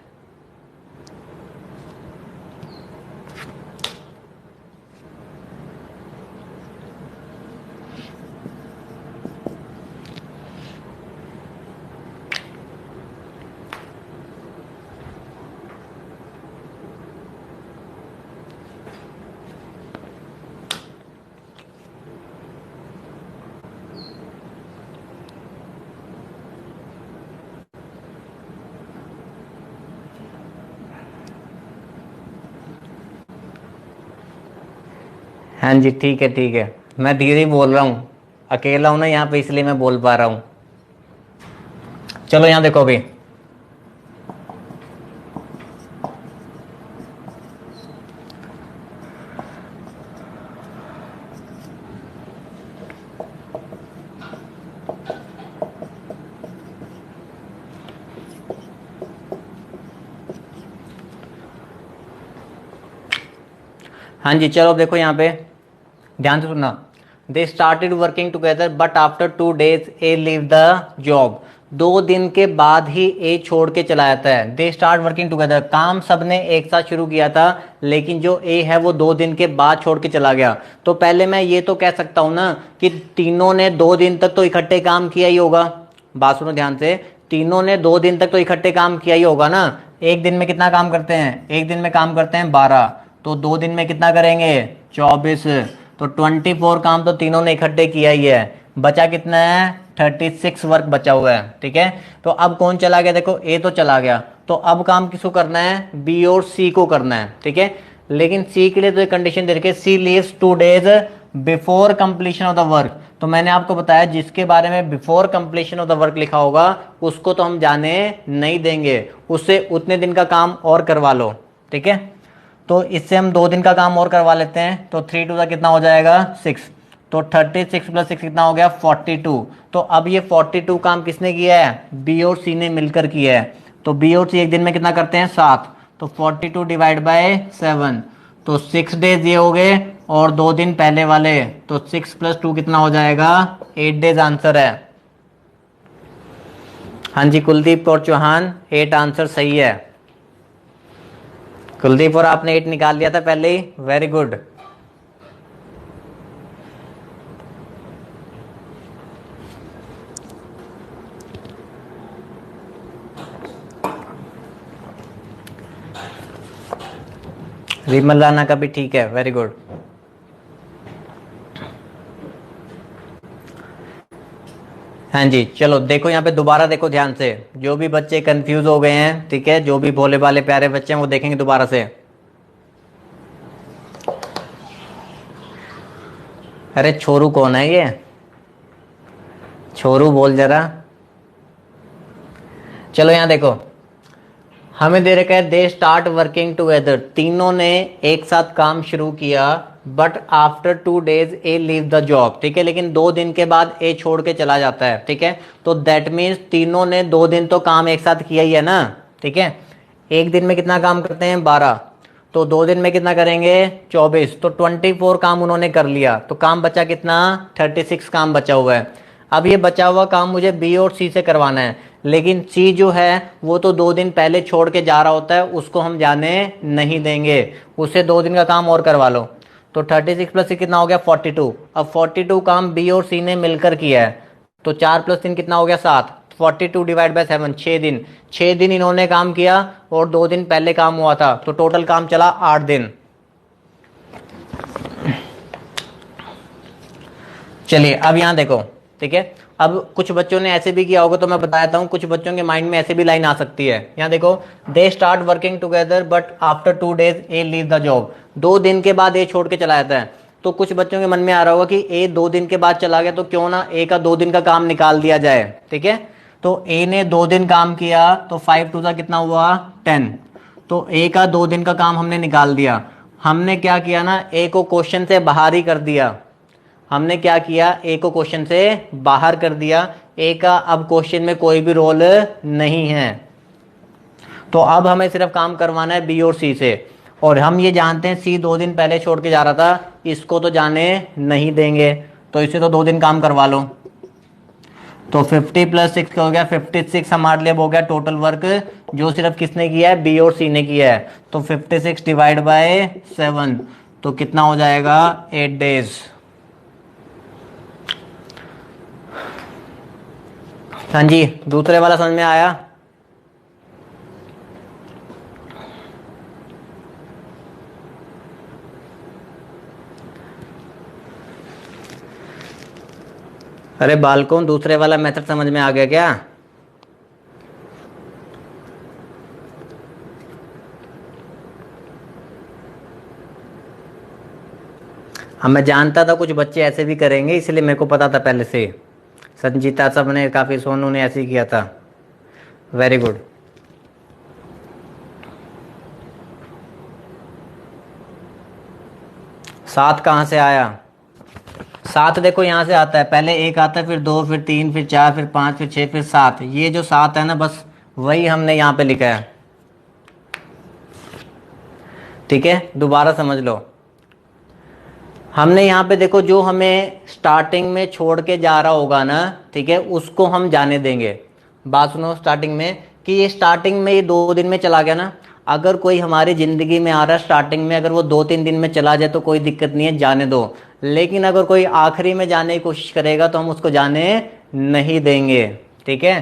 A: हाँ जी, ठीक है ठीक है, मैं धीरे ही बोल रहा हूँ, अकेला हूँ ना यहाँ पे, इसलिए मैं बोल पा रहा हूँ। चलो यहाँ देखो अभी। हाँ जी, चलो देखो यहाँ पे, ध्यान से सुनना। They started working together but after 2 days A leave the job. 2 दिन के बाद ही ए छोड़ के चला जाता है। दे स्टार्ट वर्किंग टुगेदर, काम सबने एक साथ शुरू किया था, लेकिन जो ए है वो 2 दिन के बाद छोड़ के चला गया। तो पहले मैं ये तो कह सकता हूं ना कि तीनों ने 2 दिन तक तो इकट्ठे काम किया ही होगा। बात सुनो ध्यान से, तीनों ने 2 दिन तक तो इकट्ठे काम किया ही होगा ना। एक दिन में कितना काम करते हैं, एक दिन में काम करते हैं 12, तो 2 दिन में कितना करेंगे 24, तो 24 काम तो तीनों ने इकट्ठे किया ही है। बचा कितना है 36 वर्क बचा हुआ है, ठीक है। तो अब कौन चला गया, देखो ए तो चला गया, तो अब काम किसको करना है, बी और सी को करना है, ठीक है। लेकिन सी के लिए तो एक कंडीशन दे रखी है, C leaves 2 days before completion of the work. तो मैंने आपको बताया जिसके बारे में before completion of the work लिखा होगा उसको तो हम जाने नहीं देंगे, उससे उतने दिन का काम और करवा लो, ठीक है। तो इससे हम 2 दिन का काम और करवा लेते हैं, तो 3 2 कितना हो जाएगा 6, तो 36 + 6 कितना हो गया 42। तो अब ये 42 काम किसने किया है, बी और सी ने मिलकर किया है। तो बी और सी एक दिन में कितना करते हैं 7, तो 42 डिवाइड बाय 7, तो 6 days ये हो गए, और 2 दिन पहले वाले, तो 6 + 2 कितना हो जाएगा 8 days आंसर है। हाँ जी, कुलदीप और चौहान 8 आंसर सही है। कुलदीप और आपने 8 निकाल लिया था पहले ही, वेरी गुड। रिमल राणा का भी ठीक है, वेरी गुड। हाँ जी, चलो देखो यहाँ पे दोबारा देखो ध्यान से, जो भी बच्चे कंफ्यूज हो गए हैं, ठीक है, जो भी भोले भाले प्यारे बच्चे हैं वो देखेंगे दोबारा से। अरे छोरू कौन है ये, छोरू बोल जरा। चलो यहाँ देखो, हमें दे रखा है दे स्टार्ट वर्किंग टुगेदर, तीनों ने एक साथ काम शुरू किया, but after 2 days A leave the job, ठीक है, लेकिन 2 दिन के बाद ए छोड़ के चला जाता है, ठीक है। तो दैट मीन्स तीनों ने 2 दिन तो काम एक साथ किया ही है ना, ठीक है। एक दिन में कितना काम करते हैं 12, तो 2 दिन में कितना करेंगे 24, तो 24 काम उन्होंने कर लिया, तो काम बचा कितना 36 काम बचा हुआ है। अब ये बचा हुआ काम मुझे बी और सी से करवाना है, लेकिन सी जो है वो तो 2 दिन पहले छोड़ के जा रहा होता है, उसको हम जाने नहीं देंगे, उससे 2 दिन का काम और करवा लो। तो 36 + 6 कितना हो गया 42। अब 42 काम बी और सी ने मिलकर किया है, तो 4 + 3 कितना हो गया 7, 42 डिवाइड बाय 7, 6 दिन। 6 दिन इन्होंने काम किया और 2 दिन पहले काम हुआ था, तो टोटल काम चला 8 दिन। चलिए अब यहाँ देखो, ठीक है। अब कुछ बच्चों ने ऐसे भी किया होगा, तो मैं बताता हूँ, कुछ बच्चों के माइंड में ऐसे भी लाइन आ सकती है। यहाँ देखो, they start working together but after 2 days A leave the job, 2 दिन के बाद ए छोड़ के चला जाता है। तो कुछ बच्चों के मन में आ रहा होगा कि ए 2 दिन के बाद चला गया, तो क्यों ना ए का 2 दिन का काम निकाल दिया जाए, ठीक है। तो ए ने 2 दिन काम किया, तो 5 2 कितना हुआ 10, तो ए का 2 दिन का काम हमने निकाल दिया। हमने क्या किया ना, ए को क्वेश्चन से बाहर ही कर दिया। हमने क्या किया, ए को क्वेश्चन से बाहर कर दिया, ए का अब क्वेश्चन में कोई भी रोल नहीं है। तो अब हमें सिर्फ काम करवाना है बी और सी से, और हम ये जानते हैं सी 2 दिन पहले छोड़ के जा रहा था, इसको तो जाने नहीं देंगे, तो इसे तो 2 दिन काम करवा लो। तो 50 + 6 हो गया 56 हमारे लिए हो गया टोटल वर्क, जो सिर्फ किसने किया है, बी और सी ने किया है। तो 56 डिवाइड बाय 7, तो कितना हो जाएगा 8 days। हाँ जी, दूसरे वाला समझ में आया। अरे बालकों, दूसरे वाला मेथड समझ में आ गया क्या? अब मैं जानता था कुछ बच्चे ऐसे भी करेंगे, इसलिए मेरे को पता था पहले से। संजीता सब ने काफ़ी, सोनू ने ऐसे ही किया था। Very good. 7 कहाँ से आया? 7 देखो यहाँ से आता है, पहले 1 आता है, फिर 2, फिर 3, फिर 4, फिर 5, फिर 6, फिर 7। ये जो 7 है ना, बस वही हमने यहाँ पे लिखा है। ठीक है, दोबारा समझ लो। हमने यहाँ पे देखो, जो हमें स्टार्टिंग में छोड़ के जा रहा होगा ना, ठीक है, उसको हम जाने देंगे। बात सुनो स्टार्टिंग में, कि ये स्टार्टिंग में ये 2 दिन में चला गया ना, अगर कोई हमारी ज़िंदगी में आ रहा है स्टार्टिंग में, अगर वो 2-3 दिन में चला जाए तो कोई दिक्कत नहीं है, जाने दो। लेकिन अगर कोई आखिरी में जाने की कोशिश करेगा तो हम उसको जाने नहीं देंगे। ठीक है,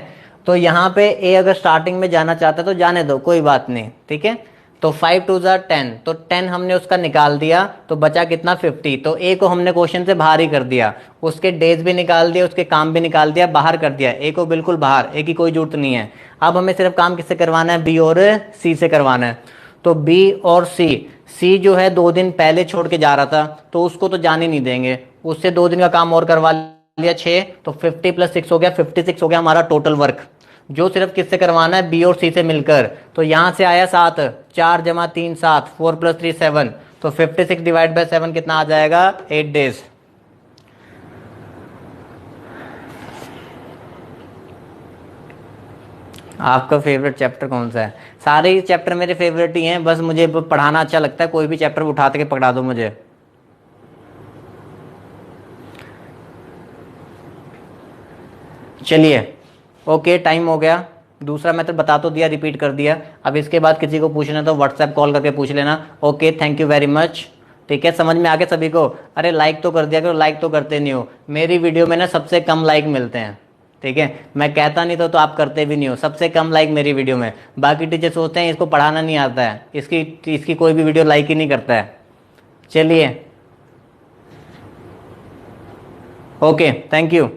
A: तो यहाँ पे ए अगर स्टार्टिंग में जाना चाहता है तो जाने दो, कोई बात नहीं। ठीक है, तो 5 2 10, तो 10 हमने उसका निकाल दिया, तो बचा कितना? 50। तो ए को हमने क्वेश्चन से बाहर ही कर दिया, उसके डेज भी निकाल दिया, उसके काम भी निकाल दिया, बाहर कर दिया ए को, बिल्कुल बाहर, ए की कोई जरूरत नहीं है। अब हमें सिर्फ काम किससे करवाना है? बी और सी से करवाना है। तो बी और सी जो है 2 दिन पहले छोड़ के जा रहा था, तो उसको तो जाने नहीं देंगे, उससे 2 दिन का काम और करवा लिया, 6, तो 50 + 6 हो गया, 56 हो गया हमारा टोटल वर्क, जो सिर्फ किससे करवाना है? बी और सी से मिलकर। तो यहां से आया 7, 4 + 3 7, 4 + 3 7, तो 56 / 7 कितना आ जाएगा? 8 डेज। आपका फेवरेट चैप्टर कौन सा है? सारे ही चैप्टर मेरे फेवरेट ही हैं, बस मुझे पढ़ाना अच्छा लगता है, कोई भी चैप्टर उठा के पकड़ा दो मुझे। चलिए, ओके, टाइम हो गया। दूसरा मेथड बता तो दिया, रिपीट कर दिया। अब इसके बाद किसी को पूछना तो व्हाट्सएप कॉल करके पूछ लेना। Okay, thank you very much. ठीक है, समझ में आ गया सभी को? अरे लाइक तो कर दिया करो, लाइक तो करते नहीं हो। मेरी वीडियो में ना सबसे कम लाइक मिलते हैं। ठीक है, मैं कहता नहीं तो आप करते भी नहीं हो। सबसे कम लाइक मेरी वीडियो में। बाकी टीचर सोचते हैं इसको पढ़ाना नहीं आता है, इसकी कोई भी वीडियो लाइक ही नहीं करता है। चलिए, ओके, थैंक यू।